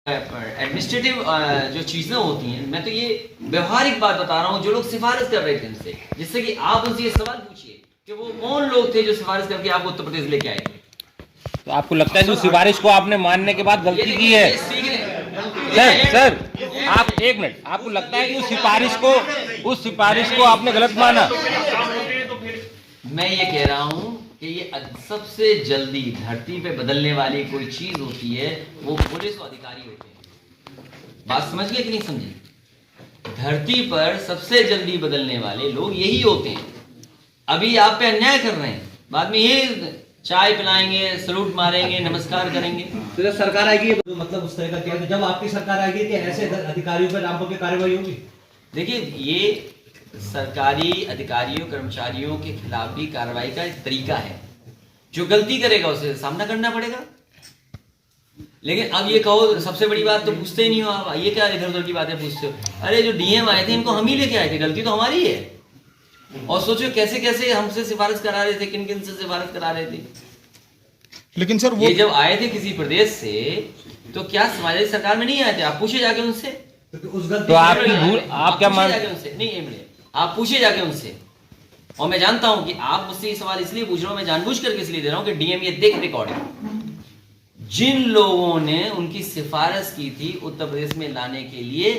Administrative जो चीजें होती हैं, मैं तो ये व्यवहारिक बात बता रहा हूँ, जो लोग सिफारिश कर रहे थे उनसे, जिससे कि आप उनसे ये सवाल पूछिए कि वो कौन लोग थे जो सिफारिश करके आपको उत्तर प्रदेश लेके आए थे। तो आपको लगता है जो सिफारिश को आपने मानने के बाद गलती की है? सर आप एक मिनट, आपको लगता है कि उस सिफारिश को आपने गलत माना? मैं ये कह रहा हूँ कि ये सबसे जल्दी धरती पे बदलने वाली कोई चीज होती है वो पुलिस अधिकारी होते हैं। बात समझ गए कि नहीं समझे? धरती पर सबसे जल्दी बदलने वाले लोग यही होते हैं। अभी आप पे अन्याय कर रहे हैं, बाद में ये चाय पिलाएंगे, सलूट मारेंगे, नमस्कार करेंगे। तो जब सरकार आएगी तो मतलब उस तरह का क्या, जब आपकी सरकार आएगी कि ऐसे अधिकारियों पर नामों की कार्रवाई होगी? देखिए, ये सरकारी अधिकारियों कर्मचारियों के खिलाफ भी कार्रवाई का एक तरीका है। जो गलती करेगा उसे सामना करना पड़ेगा। लेकिन अब ये कहो, सबसे बड़ी बात तो पूछते ही नहीं हो आप, ये क्या इधर उधर की बातें पूछते हो? अरे जो डीएम आए थे इनको हम ही लेके आए थे, गलती तो हमारी है। और सोचो कैसे कैसे हमसे सिफारिश करा रहे थे, किन किन से सिफारिश करा रहे थे। लेकिन सर वो ये जब आए थे किसी प्रदेश से तो क्या समाजवादी सरकार में नहीं आए थे? आप पूछे जाके उनसे। तो आपकी भूल, आप क्या मान? नहीं, आप पूछे जाके उनसे। और मैं जानता हूं कि आप मुझसे ये सवाल इसलिए पूछ रहे हो, मैं जानबूझ करके इसलिए दे रहा हूं कि डीएम ये देख रिकॉर्डिंग। जिन लोगों ने उनकी सिफारिश की थी उत्तर प्रदेश में लाने के लिए,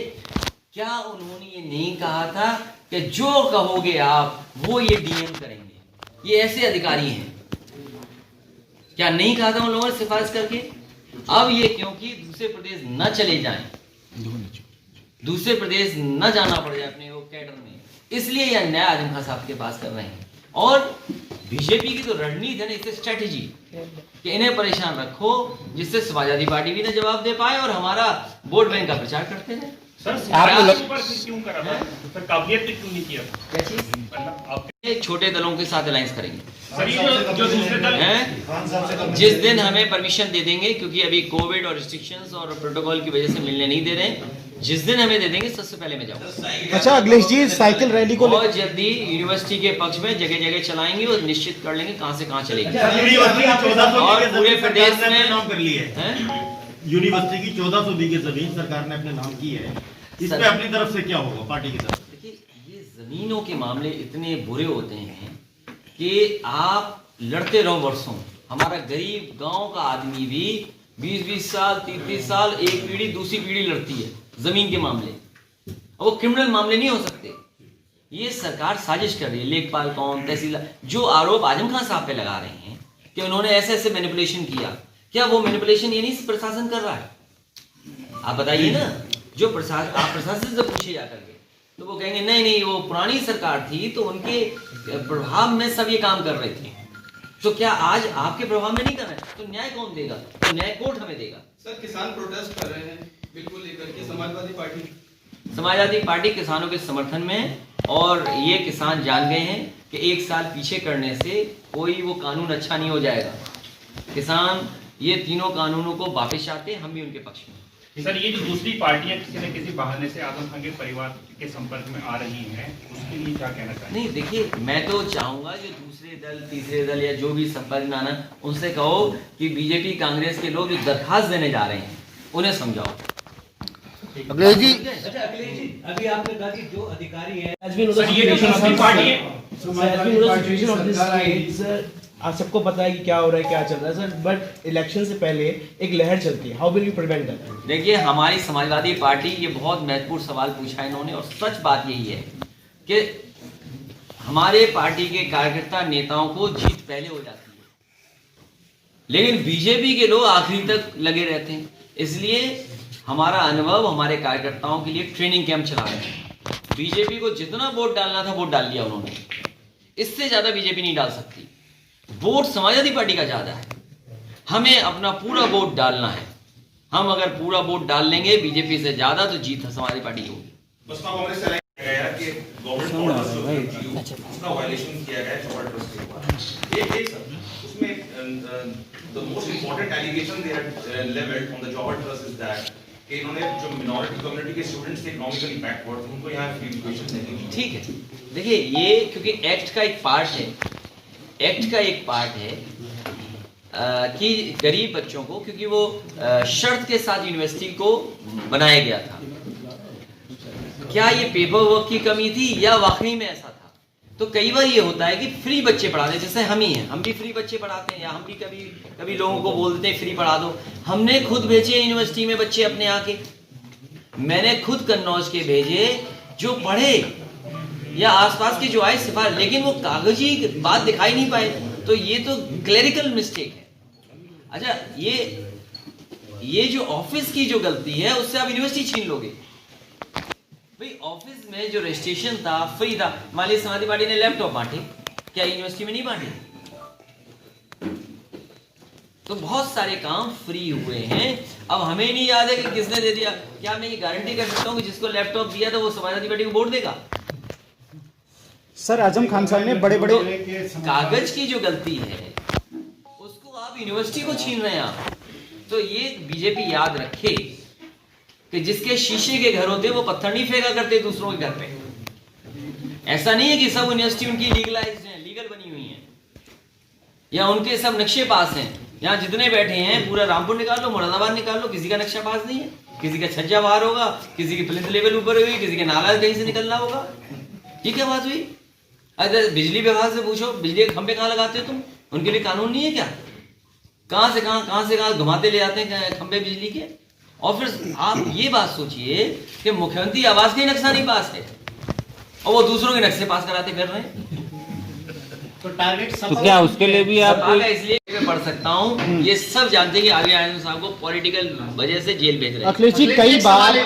क्या उन्होंने ये नहीं कहा था कि जो कहोगे आप वो ये डीएम करेंगे? ये ऐसे अधिकारी हैं। क्या नहीं कहा था उन लोगों ने सिफारिश करके? अब ये क्योंकि दूसरे प्रदेश न चले जाएं, दूसरे प्रदेश न जाना पड़ जाए अपने वो कैडर में, इसलिए ये अन्याय आजम खान साहब के पास कर रहे हैं। और बीजेपी की तो रणनीति है ना, इससे स्ट्रेटेजी कि इन्हें परेशान रखो जिससे समाजवादी पार्टी भी ना जवाब दे पाए और हमारा वोट बैंक का प्रचार करते रहे। क्यों करा था? सर काबिलियत क्यों नहीं किया? क्या चीज? मतलब छोटे दलों के साथ अलायंस करेंगे। सर ये जो दूसरे दल हैं, जिस दिन हमें परमिशन दे देंगे, क्योंकि अभी कोविड और रिस्ट्रिक्शंस और प्रोटोकॉल की वजह से मिलने नहीं दे रहे, जिस दिन हमें दे देंगे सबसे पहले मैं जाऊंगा। अच्छा अखिलेश जी, साइकिल रैली को बहुत जल्दी यूनिवर्सिटी के पक्ष में जगह जगह चलाएंगे और निश्चित कर लेंगे कहां से कहां चलेगी। और पूरे प्रदेश में नाम कर लिए है। यूनिवर्सिटी की 1400 बीघे जमीन सरकार ने अपने नाम की है, इसमें अपनी तरफ से क्या होगा पार्टी की तरफ? देखिए, ये जमीनों के मामले इतने बुरे होते हैं कि आप लड़ते रहो वर्षों। हमारा गरीब गांव का आदमी भी 20-20 साल 30-30 साल एक पीढ़ी दूसरी पीढ़ी लड़ती है जमीन के मामले। अब वो क्रिमिनल मामले नहीं हो सकते। ये सरकार साजिश कर रही है। लेखपाल कौन, तहसीलदार, जो आरोप आजम खान साहब पे लगा रहे हैं कि उन्होंने ऐसे ऐसे मैनिपुलेशन किया, क्या वो मैनिपुलेशन ये नहीं प्रशासन कर रहा है? आप बताइए ना। जो प्रशासन, आप प्रशासन से पूछिए जाकर के, तो वो कहेंगे नहीं नहीं वो पुरानी सरकार थी तो उनके प्रभाव में सब ये काम कर रहे थे। तो क्या आज आपके प्रभाव में नहीं कर रहे? तो न्याय कौन देगा? तो न्याय कोर्ट हमें देगा। सर किसान प्रोटेस्ट कर रहे हैं बिल्कुल लेकर के, समाजवादी पार्टी किसानों के समर्थन में, और ये किसान जान गए हैं कि 1 साल पीछे करने से कोई वो कानून अच्छा नहीं हो जाएगा। किसान ये तीनों कानूनों को वापस चाहते हैं, हम भी उनके पक्ष में। सर ये जो दूसरी पार्टियां किसी न किसी बहाने से आजम खान के परिवार के संपर्क में आ रही हैं, उसके लिए क्या कहना चाहिए? नहीं देखिए, मैं तो चाहूंगा जो दूसरे दल, तीसरे दल या जो भी संपर्क में आना, उनसे कहो कि बीजेपी कांग्रेस के लोग जो दरखास्त देने जा रहे हैं उन्हें समझाओ। अखिलेश जी, अच्छा अखिलेश जी, अभी आपने कहा कि जो अधिकारी है आप सबको पता है कि क्या हो रहा है, क्या चल रहा है सर, बट इलेक्शन से पहले एक लहर चलती है। How will you prevent that? देखिए, हमारी समाजवादी पार्टी, ये बहुत महत्वपूर्ण सवाल पूछा है इन्होंने, और सच बात यही है कि हमारे पार्टी के कार्यकर्ता नेताओं को जीत पहले हो जाती है, लेकिन बीजेपी के लोग आखिरी तक लगे रहते हैं। इसलिए हमारा अनुभव हमारे कार्यकर्ताओं के लिए ट्रेनिंग कैंप चला रहे हैं। बीजेपी को जितना वोट डालना था वोट डाल लिया उन्होंने, इससे ज्यादा बीजेपी नहीं डाल सकती। वोट समाजवादी पार्टी का ज्यादा है, हमें अपना पूरा वोट डालना है। हम अगर पूरा वोट डाल लेंगे बीजेपी से ज्यादा, तो जीत समाजवादी पार्टी की होगी। बसपा कांग्रेस से गया कि गवर्नमेंट ऑर्डर जो है उसका वायलेशन किया गया है ऑर्डर के ऊपर। ये सर उसमें the most important allegation they had levelled on the job trust is that कि इन्होंने जो मिनॉरिटी कम्युनिटी के स्टूडेंट्स थे इकोनॉमिकली बैकवर्ड, उनको यहां फ्री एजुकेशन नहीं दी। ठीक है, देखिए ये क्योंकि एक्ट का एक पार्ट है, एक्ट का एक पार्ट है। कि गरीब बच्चों को, क्योंकि वो शर्त के साथ यूनिवर्सिटी को बनाया गया था। क्या ये पेपर वर्क की कमी थी या वाकई में ऐसा था? तो कई बार ये होता है कि फ्री बच्चे पढ़ाते, जैसे हम ही हैं, हम भी फ्री बच्चे पढ़ाते हैं, या हम भी कभी कभी लोगों को बोलते हैं फ्री पढ़ा दो। हमने खुद भेजे यूनिवर्सिटी में बच्चे अपने आके, मैंने खुद कन्नौज के भेजे जो पढ़े, या आसपास के जो आए सिफारिश, लेकिन वो कागजी बात दिखाई नहीं पाए। तो ये तो क्लेरिकल मिस्टेक है। अच्छा, ये जो ऑफिस की जो गलती है उससे आप यूनिवर्सिटी छीन लोगे। भाई ऑफिस में जो रजिस्ट्रेशन था फ्री था, मान लीजिए समाजवादी पार्टी ने लैपटॉप बांटे, क्या यूनिवर्सिटी में नहीं बांटे? तो बहुत सारे काम फ्री हुए हैं। अब हमें नहीं याद है कि किसने दे दिया। क्या मैं ये गारंटी कर सकता हूं कि जिसको लैपटॉप दिया था वो समाजवादी पार्टी को वोट देगा? सर आजम खान साहब ने बड़े बड़े कागज की जो गलती है उसको आप यूनिवर्सिटी को छीन रहे हैं आप। तो ये बीजेपी याद रखे कि जिसके शीशे के घर होते वो पत्थर नहीं फेंका करते दूसरों के घर पे। ऐसा नहीं है कि सब यूनिवर्सिटी उनकी लीगलाइज्ड है, लीगल बनी हुई है, या उनके सब नक्शे पास हैं। यहाँ जितने बैठे हैं पूरा रामपुर निकाल लो, मुरादाबाद निकाल लो, किसी का नक्शा पास नहीं है। किसी का छज्जा बाहर होगा, किसी की प्लिंथ लेवल ऊपर होगी, किसी के नाला कहीं से निकलना होगा। ये क्या बात हुई? अगर बिजली विभाग से पूछो बिजली के खंभे कहाँ लगाते हो तुम? उनके लिए कानून नहीं है क्या? कहां से कहां घुमाते ले जाते हैं खंभे बिजली के। और फिर आप ये बात सोचिए कि मुख्यमंत्री आवास का ही नक्शा नहीं पास है और वो दूसरों के नक्शे पास कराते फिर रहे हैं। तो क्या उसके लिए भी आप इसलिए मैं पढ़ सकता हूँ, ये सब जानते हैं कि आगे आनंद साहब को पॉलिटिकल वजह से जेल भेज रहे हैं। अखिलेश जी कई बार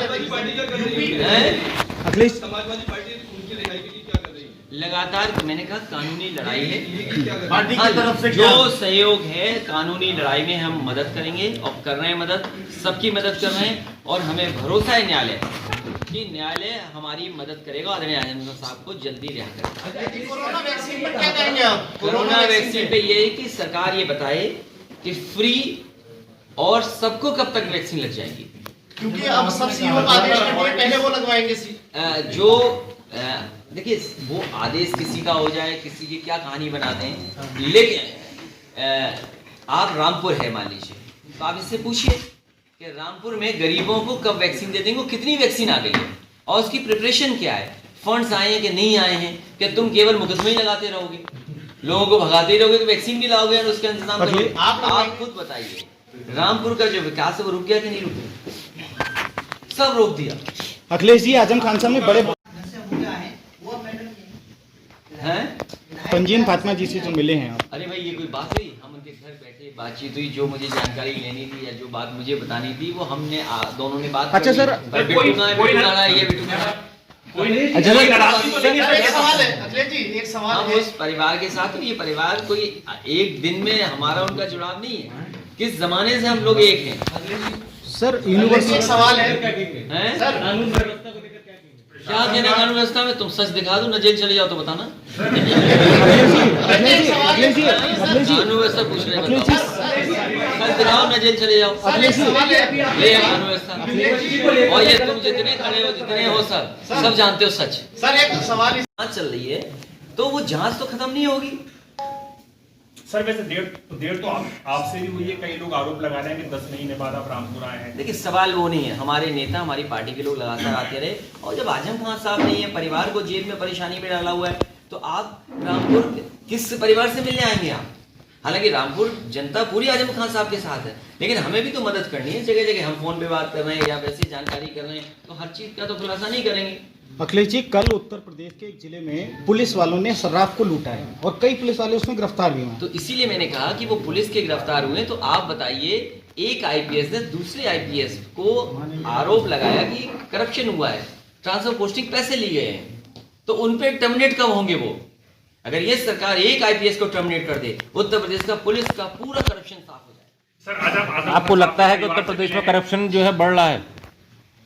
अखिलेश समाजवादी पार्टी उनकी रिहाई के लिए क्या कर रही है? लगातार मैंने कहा कानूनी लड़ाई है, पार्टी की तरफ से जो सहयोग है कानूनी लड़ाई में हम मदद करेंगे और कर रहे हैं मदद, सबकी मदद कर रहे हैं। और हमें भरोसा है न्यायालय कि न्यायालय हमारी मदद करेगा और आनंद साहब को जल्दी रिहा करेगा। कोरोना वैक्सीन पर क्या कहेंगे आप? कोरोना वैक्सीन पे ये है कि सरकार ये बताए कि फ्री और सबको कब तक वैक्सीन लग जाएगी, क्योंकि अब सब सीओ आदेश करते हैं पहले वो लगवाएंगे देखिए वो आदेश किसी का हो जाए, किसी की क्या कहानी बनाते हैं। लेकिन आप रामपुर है मान लीजिए, तो आप इससे पूछिए कि रामपुर में गरीबों को कब वैक्सीन दे देंगे, कितनी वैक्सीन आ गई है और उसकी प्रिपरेशन क्या है, फंड्स आए हैं कि नहीं आए हैं, क्या तुम केवल मुकदमे ही लगाते रहोगे, लोगों को भगाते ही रहोगे कि वैक्सीन भी लाओगे और उसका इंतजाम करोगे? आप खुद बताइए रामपुर का जो विकास है वो रुक गया कि नहीं रुक गया? सब रोक दिया। अखिलेश जी आजम खान साहब ने बड़े हैं? पंजीन फातिमा जी से जो मिले हैं आप, अरे भाई ये कोई बात हुई? हम उनके घर बैठे बातचीत हुई, जो मुझे जानकारी लेनी थी या जो बात मुझे बतानी थी वो हमने दोनों ने बात अच्छा कर ली। सर, पर बिट्टू कहाँ है, बिट्टू कहाँ है, ये बिट्टू कहाँ है? एक सवाल है अखिलेश जी, एक सवाल हम है। उस परिवार के साथ हैं। ये परिवार कोई एक दिन में हमारा उनका जुड़ाव नहीं है, किस जमाने से हम लोग एक हैं। सर एक यूनिवर्सिटी सवाल है हैं? सर, क्या कहना कानून व्यवस्था में? तुम सच दिखा दो ना, जेल चले जाओ तो बताना। कानून व्यवस्था पूछ रहे हैं, बताओ। सच दिखाओ ना, जेल चले जाओ। ये है कानून व्यवस्था। और ये तुम जितने खड़े हो, जितने हो सब जानते हो सच। सर एक सवाल जांच चल रही है तो वो जांच तो खत्म नहीं होगी। सर वैसे देर तो आपसे भी हुई है, कई लोग आरोप लगा रहे हैं कि 10 महीने बाद आप रामपुर आए हैं। देखिए सवाल वो नहीं है, हमारे नेता हमारी पार्टी के लोग लगातार आते रहे और जब आजम खान साहब नहीं है, परिवार को जेल में परेशानी में डाला हुआ है, तो आप रामपुर किस परिवार से मिलने आएंगे आप? हालांकि रामपुर जनता पूरी आजम खान साहब के साथ है, लेकिन हमें भी तो मदद करनी है। जगह जगह हम फोन पे बात कर रहे हैं या वैसे जानकारी कर रहे हैं, तो हर चीज का तो खुलासा नहीं करेंगे। अखिलेश जी कल उत्तर प्रदेश के एक जिले में पुलिस वालों ने शराब को लूटा है और कई पुलिस वाले उसमें गिरफ्तार भी हुए हैं। तो इसीलिए मैंने कहा कि वो पुलिस के गिरफ्तार हुए, तो आप बताइए एक आईपीएस ने दूसरे आईपीएस को आरोप लगाया कि करप्शन हुआ है, ट्रांसफर पोस्टिंग पैसे लिए गए हैं, तो उन पे टर्मिनेट कब होंगे वो? अगर ये सरकार एक आईपीएस को टर्मिनेट कर दे, उत्तर प्रदेश का पुलिस का पूरा करप्शन साफ हो जाए। सर आपको लगता है कि उत्तर प्रदेश में करप्शन जो है बढ़ रहा है?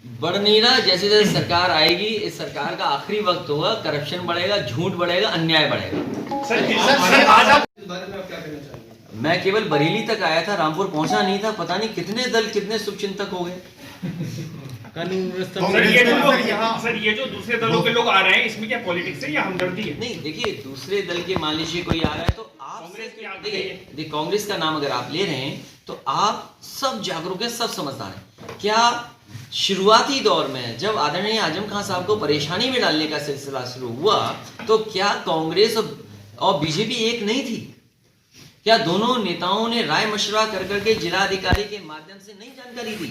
बढ़ नहीं रहा, जैसे जैसे सरकार आएगी, इस सरकार का आखिरी वक्त होगा, करप्शन बढ़ेगा, झूठ बढ़ेगा, अन्याय बढ़ेगा। सर इस बारे में आप क्या कहना चाहेंगे? मैं केवल बरेली तक आया था, रामपुर पहुंचा नहीं था, पता नहीं कितने दल कितने शुभचिंतक हो गए। सर ये जो दूसरे दलों के लोग आ रहे हैं, इसमें क्या पॉलिटिक्स है या हमदर्दी है? नहीं देखिए, दूसरे दल के मान लीजिए कोई आ रहा है तो कांग्रेस की आप देखिए कांग्रेस का नाम अगर आप ले रहे हैं तो आप सब जागरूक हैं, सब समझदार हैं। क्या शुरुआती दौर में जब आदरणीय आजम खान साहब को परेशानी में डालने का सिलसिला शुरू हुआ तो क्या कांग्रेस और बीजेपी एक नहीं थी? क्या दोनों नेताओं ने राय मशवरा कर करके जिलाधिकारी के माध्यम से नहीं जानकारी दी?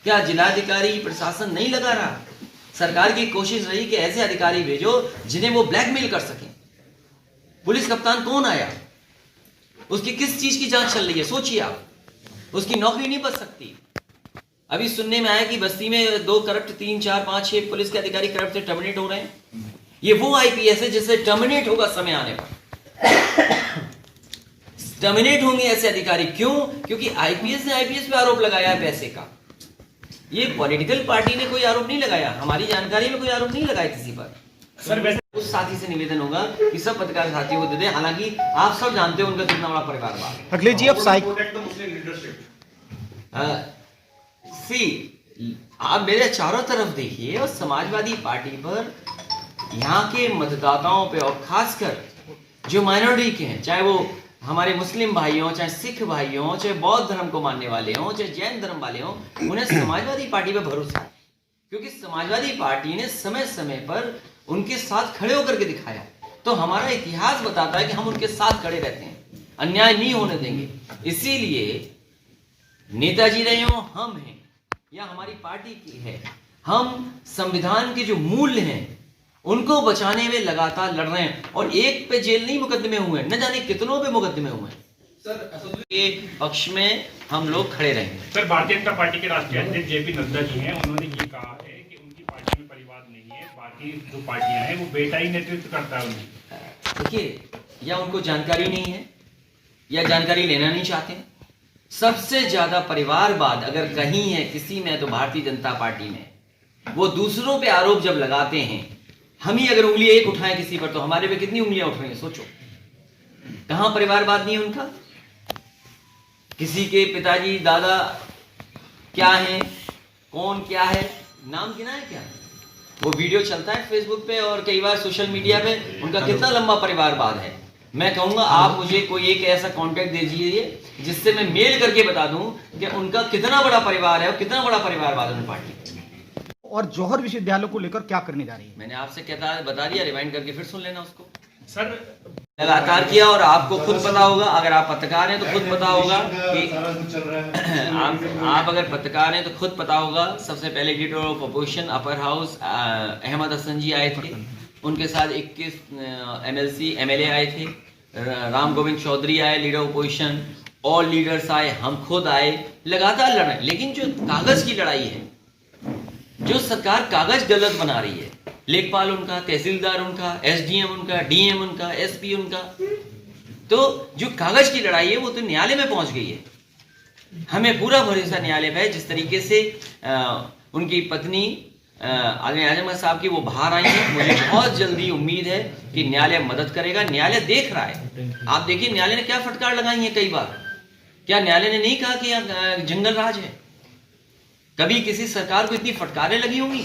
क्या जिलाधिकारी प्रशासन नहीं लगा रहा? सरकार की कोशिश रही कि ऐसे अधिकारी भेजो जिन्हें वो ब्लैकमेल कर सकें। पुलिस कप्तान कौन आया, उसकी किस चीज की जांच चल रही है, सोचिए आप। उसकी नौकरी नहीं बच सकती। अभी सुनने में आया कि बस्ती में 2 करप्ट 3, 4, 5, 6 पुलिस के अधिकारी करप्ट से टर्मिनेट हो रहे हैं। ये वो आईपीएस है जिससे टर्मिनेट होगा समय आने पर। टर्मिनेट होंगे ऐसे अधिकारी। क्यों? क्योंकि आईपीएस ने आईपीएस पे आरोप लगाया है पैसे का। ये पॉलिटिकल पार्टी ने कोई आरोप नहीं लगाया, हमारी जानकारी में कोई आरोप नहीं लगाया किसी पर। सर वैसे उस साथी से निवेदन होगा कि सब पत्रकार साथियों को दे दें। हालांकि आप सब जानते हो उनका कितना बड़ा परिवार बात है। अखिलेश जी, अब प्रोटेक्ट द मुस्लिम लीडरशिप। आप मेरे चारों तरफ देखिए और समाजवादी पार्टी पर, यहाँ के मतदाताओं पे और खासकर जो माइनॉरिटी के हैं, चाहे वो हमारे मुस्लिम भाई हों, चाहे सिख भाई हों, चाहे बौद्ध धर्म को मानने वाले हों, चाहे जैन धर्म वाले हों, उन्हें समाजवादी पार्टी पे भरोसा है। क्योंकि समाजवादी पार्टी ने समय समय पर उनके साथ खड़े होकर के दिखाया। तो हमारा इतिहास बताता है कि हम उनके साथ खड़े रहते हैं, अन्याय नहीं होने देंगे। इसीलिए नेताजी रहे हो, हम हैं या हमारी पार्टी की है, हम संविधान के जो मूल्य हैं उनको बचाने में लगातार लड़ रहे हैं। और एक पे जेल नहीं मुकदमे हुए हैं, न जाने कितनों पे मुकदमे हुए हैं। सर के पक्ष में हम लोग खड़े रहेंगे। सर भारतीय जनता पार्टी के राष्ट्रीय अध्यक्ष जेपी नड्डा जी हैं, उन्होंने ये कहा है कि उनकी पार्टी में परिवार नहीं है, बाकी जो पार्टियां हैं वो बेटा ही नेतृत्व करता है उनकी। देखिए, या उनको जानकारी नहीं है या जानकारी लेना नहीं चाहते हैं। सबसे ज्यादा परिवारवाद अगर कहीं है किसी में तो भारतीय जनता पार्टी में। वो दूसरों पे आरोप जब लगाते हैं, हम ही अगर उंगली एक उठाएं किसी पर तो हमारे पे कितनी उंगलियां उठ रही हैं, सोचो। कहां परिवारवाद नहीं है उनका? किसी के पिताजी दादा क्या है, कौन क्या है, नाम गिना है क्या? वो वीडियो चलता है फेसबुक पे और कई बार सोशल मीडिया पे, उनका कितना लंबा परिवारवाद है। मैं कहूंगा आप मुझे कोई एक ऐसा कांटेक्ट दे दीजिए जिससे मैं मेल करके बता दूं कि उनका कितना बड़ा परिवार है और कितना बड़ा परिवारवाद है पार्टी। और जौहर विश्वविद्यालय को लेकर क्या करने जा रही है? मैंने आपसे बता दिया, रिवाइंड करके फिर सुन लेना उसको। सर लगातार किया और आपको खुद पता होगा, अगर आप पत्रकार हैं तो खुद पता होगा कि आप अगर पत्रकार हैं तो खुद पता होगा। सबसे पहले leader of opposition upper house Ahmad Hasan ji आए थे, उनके साथ 21 MLC MLA आए थे, राम गोविंद चौधरी आए leader of opposition, all leaders आए, हम खुद आए, लगातार लड़ रहे हैं। लेकिन जो कागज की लड़ाई है, जो सरकार कागज गलत बना रही है, लेखपाल उनका, तहसीलदार उनका, SDM उनका, DM उनका, SP उनका, तो जो कागज की लड़ाई है वो तो न्यायालय में पहुंच गई है। हमें पूरा भरोसा न्यायालय पे है। जिस तरीके से उनकी पत्नी आदरणीय आजम खान साहब की वो बाहर आई है, मुझे बहुत जल्दी उम्मीद है कि न्यायालय मदद करेगा। न्यायालय देख रहा है, आप देखिए न्यायालय ने क्या फटकार लगाई है कई बार। क्या न्यायालय ने नहीं कहा कि यहाँ जंगल राज है? कभी किसी सरकार को इतनी फटकारें लगी होंगी?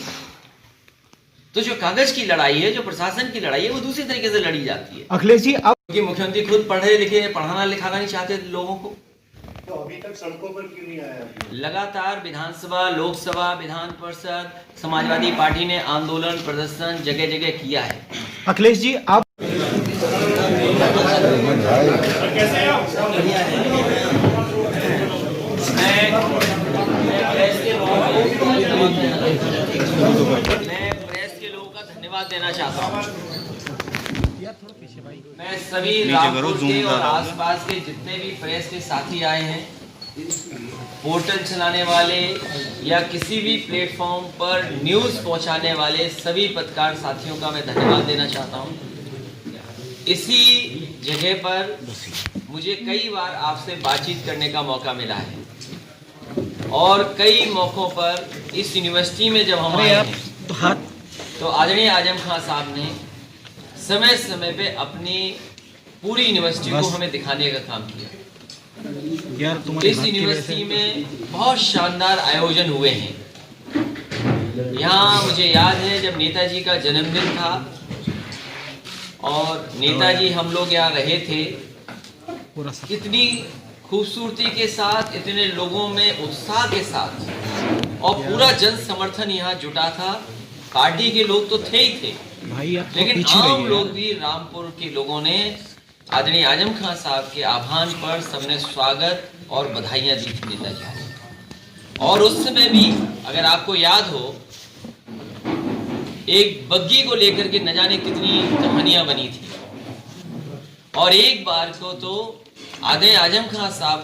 तो जो कागज की लड़ाई है, जो प्रशासन की लड़ाई है, वो दूसरी तरीके से लड़ी जाती है। अखिलेश जी, अब क्योंकि मुख्यमंत्री खुद पढ़े लिखे, पढ़ाना लिखाना नहीं चाहते लोगों को। तो अभी तक सड़कों पर क्यों नहीं आया? लगातार विधानसभा, लोकसभा, विधान परिषद, समाजवादी पार्टी ने आंदोलन प्रदर्शन जगह जगह किया है। अखिलेश जी, अब कैसे हैं आप? मैं प्रेस के लोगों का धन्यवाद देना चाहता हूँ। मैं सभी रामपुर के और आसपास के जितने भी प्रेस के साथी आए हैं, पोर्टल चलाने वाले या किसी भी प्लेटफॉर्म पर न्यूज़ पहुंचाने वाले सभी पत्रकार साथियों का मैं धन्यवाद देना चाहता हूं। इसी जगह पर मुझे कई बार आपसे बातचीत करने का मौका मिला है और कई मौक़ों पर इस यूनिवर्सिटी में जब हम आए हैं तो आदरणीय आजम खान साहब ने समय समय पे अपनी पूरी यूनिवर्सिटी को हमें दिखाने का काम किया। इस यूनिवर्सिटी में बहुत शानदार आयोजन हुए हैं। यहाँ मुझे याद है जब नेताजी का जन्मदिन था और नेताजी हम लोग यहाँ रहे थे इतनी खूबसूरती के साथ, इतने लोगों में उत्साह के साथ, और पूरा जन समर्थन यहाँ जुटा था। पार्टी के लोग तो थे ही थे, लेकिन आम लोग भी, रामपुर के लोगों ने आदरणीय आजम खान साहब के आह्वान पर सबने स्वागत और बधाइयां दी थी नेताजी को। और उस समय भी अगर आपको याद हो, एक बग्गी को लेकर के न जाने कितनी कहानियां बनी थी। और एक बार को तो आदरणीय आजम खान साहब,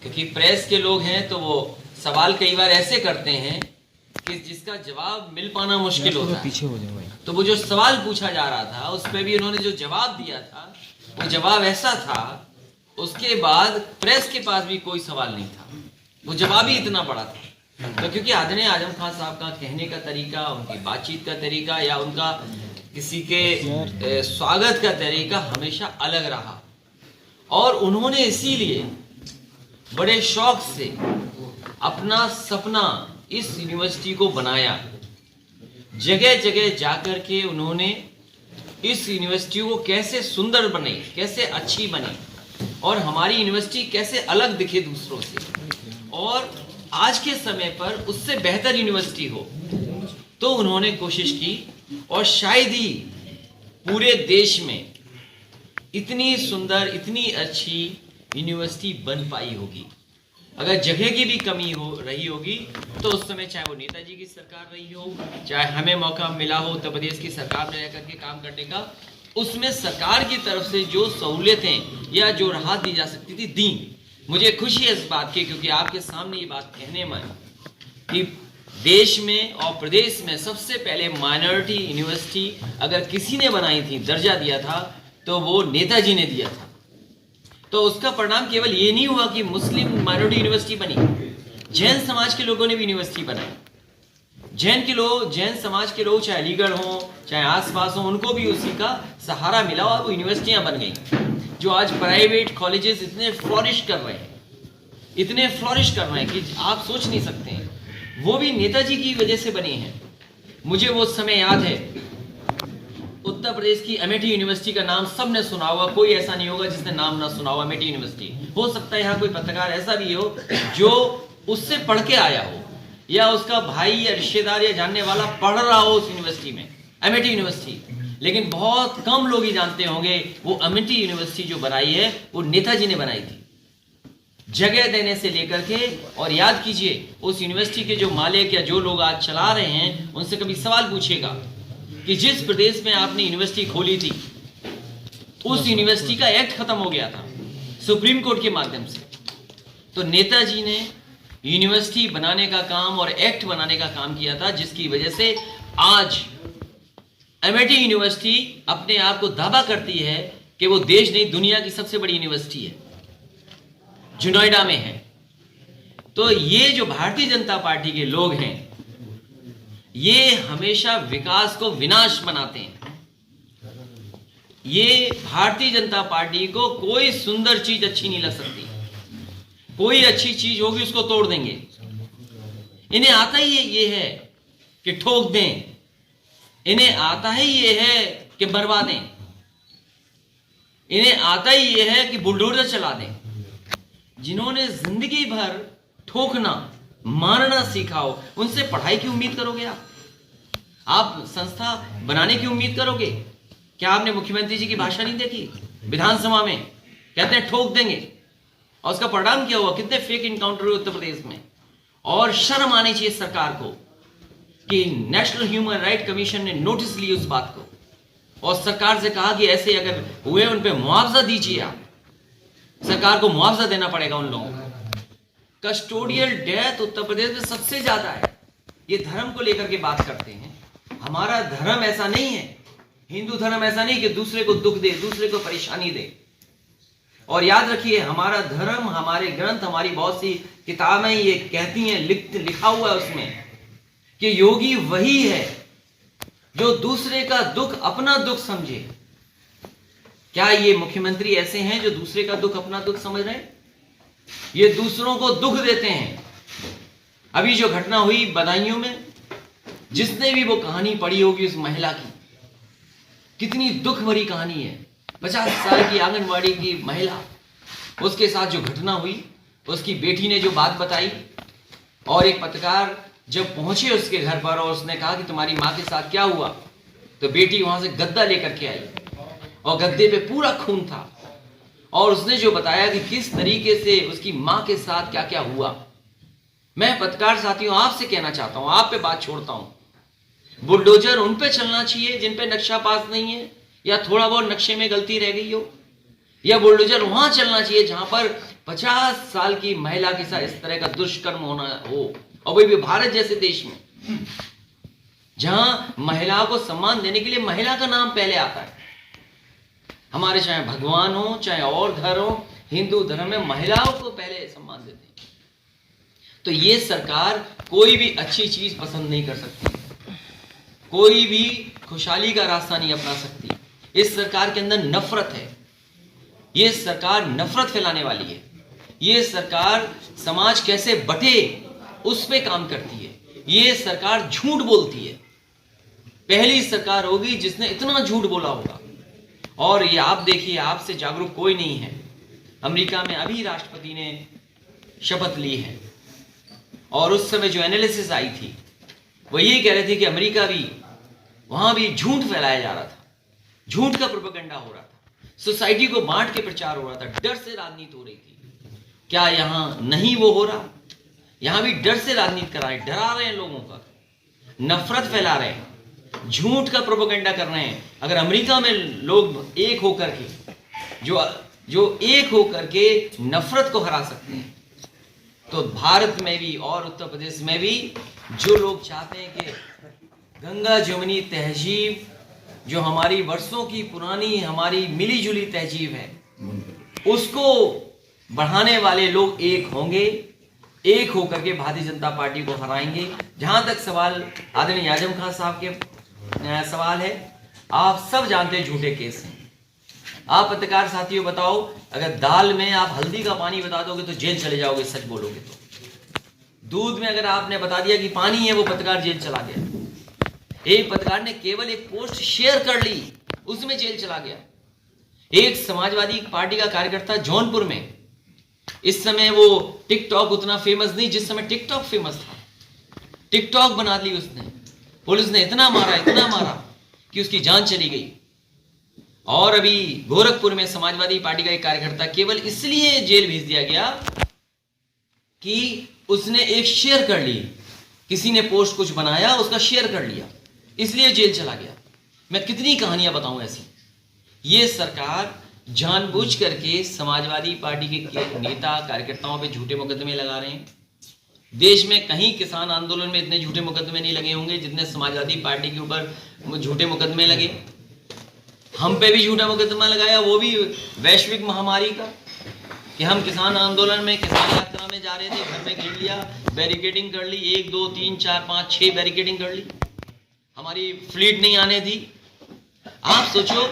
क्योंकि प्रेस के लोग हैं तो वो सवाल कई बार ऐसे करते हैं कि जिसका जवाब मिल पाना मुश्किल होता है। तो वो जो सवाल पूछा जा रहा था उस पर भी उन्होंने जो जवाब दिया था, वो जवाब ऐसा था, उसके बाद प्रेस के पास भी कोई सवाल नहीं था, वो जवाब ही इतना बड़ा था। तो क्योंकि आदरणीय आजम खान साहब का कहने का तरीका, उनकी बातचीत का तरीका, या उनका किसी के स्वागत का तरीका हमेशा अलग रहा। और उन्होंने इसीलिए बड़े शौक से अपना सपना इस यूनिवर्सिटी को बनाया। जगह जगह जाकर के उन्होंने इस यूनिवर्सिटी को कैसे सुंदर बने, कैसे अच्छी बने, और हमारी यूनिवर्सिटी कैसे अलग दिखे दूसरों से, और आज के समय पर उससे बेहतर यूनिवर्सिटी हो, तो उन्होंने कोशिश की। और शायद ही पूरे देश में इतनी सुंदर, इतनी अच्छी यूनिवर्सिटी बन पाई होगी। अगर जगह की भी कमी हो रही होगी तो उस समय चाहे वो नेताजी की सरकार रही हो, चाहे हमें मौका मिला हो उत्तर प्रदेश की सरकार में रह करके काम करने का, उसमें सरकार की तरफ से जो सहूलियतें या जो राहत दी जा सकती थी, दी। मुझे खुशी है इस बात की, क्योंकि आपके सामने ये बात कहने में कि देश में और प्रदेश में सबसे पहले माइनॉरिटी यूनिवर्सिटी अगर किसी ने बनाई थी, दर्जा दिया था, तो वो नेताजी ने दिया था। तो उसका परिणाम केवल ये नहीं हुआ कि मुस्लिम माइनॉरिटी यूनिवर्सिटी बनी, जैन समाज के लोगों ने भी यूनिवर्सिटी बनाई। जैन समाज के लोग चाहे अलीगढ़ हो, चाहे आसपास हो, उनको भी उसी का सहारा मिला और वो यूनिवर्सिटियां बन गई। जो आज प्राइवेट कॉलेजेस इतने फ्लॉरिश कर रहे हैं कि आप सोच नहीं सकते हैं, वो भी नेताजी की वजह से बनी है। मुझे वो समय याद है, उत्तर प्रदेश की अमेठी यूनिवर्सिटी का नाम सबने सुना होगा, कोई ऐसा नहीं होगा जिसने नाम ना सुना हो। अमेठी यूनिवर्सिटी, हो सकता है यहाँ कोई पत्रकार ऐसा भी हो जो उससे पढ़ के आया हो, या उसका भाई या रिश्तेदार या जानने वाला पढ़ रहा हो उस यूनिवर्सिटी में, अमेठी यूनिवर्सिटी। लेकिन बहुत कम लोग ही जानते होंगे वो अमेठी यूनिवर्सिटी जो बनाई है वो नेताजी ने बनाई थी, जगह देने से लेकर के। और याद कीजिए, उस यूनिवर्सिटी के जो मालिक या जो लोग आज चला रहे हैं, उनसे कभी सवाल पूछेगा कि जिस प्रदेश में आपने यूनिवर्सिटी खोली थी, उस यूनिवर्सिटी का एक्ट खत्म हो गया था सुप्रीम कोर्ट के माध्यम से। तो नेताजी ने यूनिवर्सिटी बनाने का काम और एक्ट बनाने का काम किया था, जिसकी वजह से आज अमेठी यूनिवर्सिटी अपने आप को दावा करती है कि वो देश नहीं दुनिया की सबसे बड़ी यूनिवर्सिटी है, जो नोएडा में है। तो ये जो भारतीय जनता पार्टी के लोग हैं, ये हमेशा विकास को विनाश बनाते हैं। ये भारतीय जनता पार्टी को कोई सुंदर चीज अच्छी नहीं लग सकती, कोई अच्छी चीज होगी उसको तोड़ देंगे। इन्हें आता ही ये है कि ठोक दें, इन्हें आता ही ये है कि बर्बा दें, इन्हें आता ही ये है कि बुलडोजर चला दें। जिन्होंने जिंदगी भर ठोकना मारना सीखा हो, उनसे पढ़ाई की उम्मीद करोगे आप संस्था बनाने की उम्मीद करोगे? क्या आपने मुख्यमंत्री जी की भाषा नहीं देखी विधानसभा में? कहते हैं ठोक देंगे, और उसका परिणाम क्या हुआ? कितने फेक इनकाउंटर हुए उत्तर प्रदेश में। और शर्म आनी चाहिए सरकार को कि नेशनल ह्यूमन राइट कमीशन ने नोटिस ली उस बात को, और सरकार से कहा कि ऐसे अगर हुए उन पे मुआवजा दीजिए। आप सरकार को मुआवजा देना पड़ेगा उन लोगों को। कस्टोडियल डेथ उत्तर प्रदेश में सबसे ज्यादा है। ये धर्म को लेकर के बात करते हैं, हमारा धर्म ऐसा नहीं है, हिंदू धर्म ऐसा नहीं कि दूसरे को दुख दे, दूसरे को परेशानी दे। और याद रखिए, हमारा धर्म, हमारे ग्रंथ, हमारी बहुत सी किताबें ये कहती हैं, लिखा हुआ है उसमें कि योगी वही है जो दूसरे का दुख अपना दुख समझे। क्या ये मुख्यमंत्री ऐसे हैं जो दूसरे का दुख अपना दुख समझ रहे हैं? ये दूसरों को दुख देते हैं। अभी जो घटना हुई बदायूं में, जिसने भी वो कहानी पढ़ी होगी उस महिला की, कितनी दुख भरी कहानी है। 50 साल की आंगनवाड़ी की महिला उसके साथ जो घटना हुई, उसकी बेटी ने जो बात बताई, और एक पत्रकार जब पहुंचे उसके घर पर और उसने कहा कि तुम्हारी माँ के साथ क्या हुआ, तो बेटी वहां से गद्दा लेकर के आई और गद्दे पे पूरा खून था, और उसने जो बताया कि किस तरीके से उसकी माँ के साथ क्या क्या हुआ। मैं पत्रकार साथियों आपसे कहना चाहता हूं, आप पे बात छोड़ता हूं, बुलडोजर उन पे चलना चाहिए जिन पे नक्शा पास नहीं है या थोड़ा बहुत नक्शे में गलती रह गई हो, या बुलडोजर वहां चलना चाहिए जहां पर 50 साल की महिला के साथ इस तरह का दुष्कर्म होना हो, और वो भी भारत जैसे देश में जहां महिलाओं को सम्मान देने के लिए महिला का नाम पहले आता है। हमारे चाहे भगवान हो चाहे और धर्म हो, हिंदू धर्म में महिलाओं को पहले सम्मान देते हैं। तो ये सरकार कोई भी अच्छी चीज पसंद नहीं कर सकती, कोई भी खुशहाली का रास्ता नहीं अपना सकती। इस सरकार के अंदर नफरत है, ये सरकार नफरत फैलाने वाली है, ये सरकार समाज कैसे बटे उस पे काम करती है, ये सरकार झूठ बोलती है। पहली सरकार होगी जिसने इतना झूठ बोला होगा, और ये आप देखिए, आपसे जागरूक कोई नहीं है। अमेरिका में अभी राष्ट्रपति ने शपथ ली है, और उस समय जो एनालिसिस आई थी वो यही कह रहे थे कि अमेरिका भी, वहां भी झूठ फैलाया जा रहा था, झूठ का प्रोपेगेंडा हो रहा था, सोसाइटी को बांट के प्रचार हो रहा था, डर से राजनीति हो रही थी। क्या यहां नहीं वो हो रहा? यहां भी डर से राजनीति करा रहे, डरा रहे हैं लोगों का, नफरत फैला रहे हैं, झूठ का प्रोपेगेंडा कर रहे हैं। अगर अमेरिका में लोग एक होकर के जो एक होकर के नफरत को हरा सकते हैं, तो भारत में भी और उत्तर प्रदेश में भी जो लोग चाहते हैं कि गंगा जमुनी तहजीब, जो हमारी वर्षों की पुरानी हमारी मिली जुली तहजीब है, उसको बढ़ाने वाले लोग एक होंगे, एक होकर के भारतीय जनता पार्टी को हराएंगे। जहां तक सवाल आदरणीय आजम खान साहब के सवाल है, आप सब जानते हैं झूठे केस हैं। आप पत्रकार साथियों बताओ, अगर दाल में आप हल्दी का पानी बता दोगे तो जेल चले जाओगे, सच बोलोगे तो। दूध में अगर आपने बता दिया कि पानी है, वो पत्रकार जेल चला गया। एक पत्रकार ने केवल एक पोस्ट शेयर कर ली, उसमें जेल चला गया। एक समाजवादी पार्टी का कार्यकर्ता जौनपुर में, इस समय वो टिकटॉक उतना फेमस नहीं जिस समय टिकटॉक फेमस था, टिकटॉक बना ली उसने, पुलिस ने इतना मारा कि उसकी जान चली गई। और अभी गोरखपुर में समाजवादी पार्टी का एक कार्यकर्ता केवल इसलिए जेल भेज दिया गया कि उसने एक शेयर कर ली, किसी ने पोस्ट कुछ बनाया, उसका शेयर कर लिया, इसलिए जेल चला गया। मैं कितनी कहानियां बताऊं ऐसी। ये सरकार जानबूझ करके समाजवादी पार्टी के नेता कार्यकर्ताओं पे झूठे मुकदमे लगा रहे हैं। देश में कहीं किसान आंदोलन में इतने झूठे मुकदमे नहीं लगे होंगे जितने समाजवादी पार्टी के ऊपर झूठे मुकदमे लगे। हम पे भी झूठा मुकदमा लगाया, वो भी वैश्विक महामारी का, कि हम किसान आंदोलन में, किसान यात्रा में जा रहे थे, घर में घेर लिया, बैरिकेडिंग कर ली, 1 2 3 4 5 6 बैरिकेडिंग कर ली, हमारी फ्लीट नहीं आने दी। आप सोचो,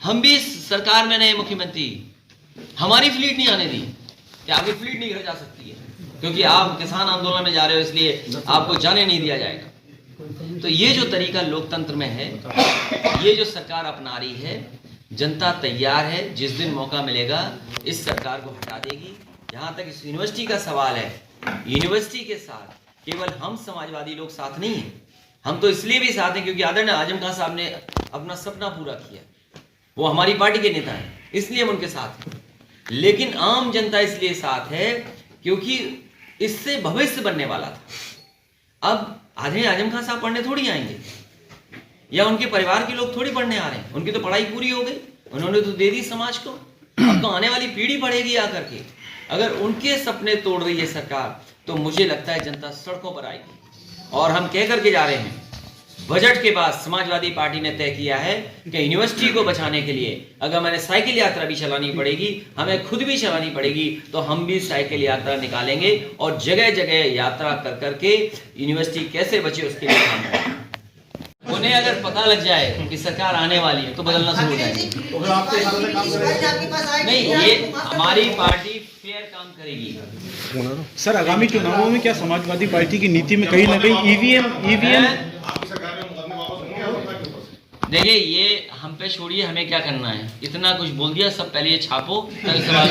हम भी सरकार में नए मुख्यमंत्री, हमारी फ्लीट नहीं आने दी, क्या आपकी फ्लीट नहीं घर जा सकती है? क्योंकि आप किसान आंदोलन में जा रहे हो इसलिए आपको जाने नहीं दिया जाएगा। तो ये जो तरीका लोकतंत्र में है, ये जो सरकार अपना रही है, जनता तैयार है, जिस दिन मौका मिलेगा इस सरकार को हटा देगी। जहां तक इस यूनिवर्सिटी का सवाल है, यूनिवर्सिटी के साथ केवल हम समाजवादी लोग साथ नहीं हैं, हम तो इसलिए भी साथ हैं क्योंकि आदरणीय आजम खान साहब ने अपना सपना पूरा किया, वो हमारी पार्टी के नेता हैं, इसलिए हम उनके साथ हैं। लेकिन आम जनता इसलिए साथ है क्योंकि इससे भविष्य बनने वाला था। अब आदरणीय आजम खान साहब पढ़ने थोड़ी आएंगे, या उनके परिवार के लोग थोड़ी पढ़ने आ रहे हैं, उनकी तो पढ़ाई पूरी हो गई, उन्होंने तो दे दी समाज को। अब तो आने वाली पीढ़ी पढ़ेगी आकर के। अगर उनके सपने तोड़ रही है सरकार, तो मुझे लगता है जनता सड़कों पर आएगी। और हम कह करके जा रहे हैं, बजट के बाद समाजवादी पार्टी ने तय किया है कि यूनिवर्सिटी को बचाने के लिए अगर मैंने साइकिल यात्रा भी चलानी पड़ेगी, हमें खुद भी चलानी पड़ेगी, तो हम भी साइकिल यात्रा निकालेंगे और जगह जगह यात्रा कर करके यूनिवर्सिटी कैसे बचे उसके लिए काम करेंगे। उन्हें अगर पता लग जाए कि सरकार आने वाली है तो बदलना शुरू हो जाएगा। नहीं, ये हमारी पार्टी फेयर काम करेगी। सर, आगामी चुनावों में क्या समाजवादी पार्टी की नीति में कहीं ना कहीं ईवीएम देखिए ये हम पे छोड़िए, हमें क्या करना है, इतना कुछ बोल दिया सब, पहले ये छापो, कल सवाल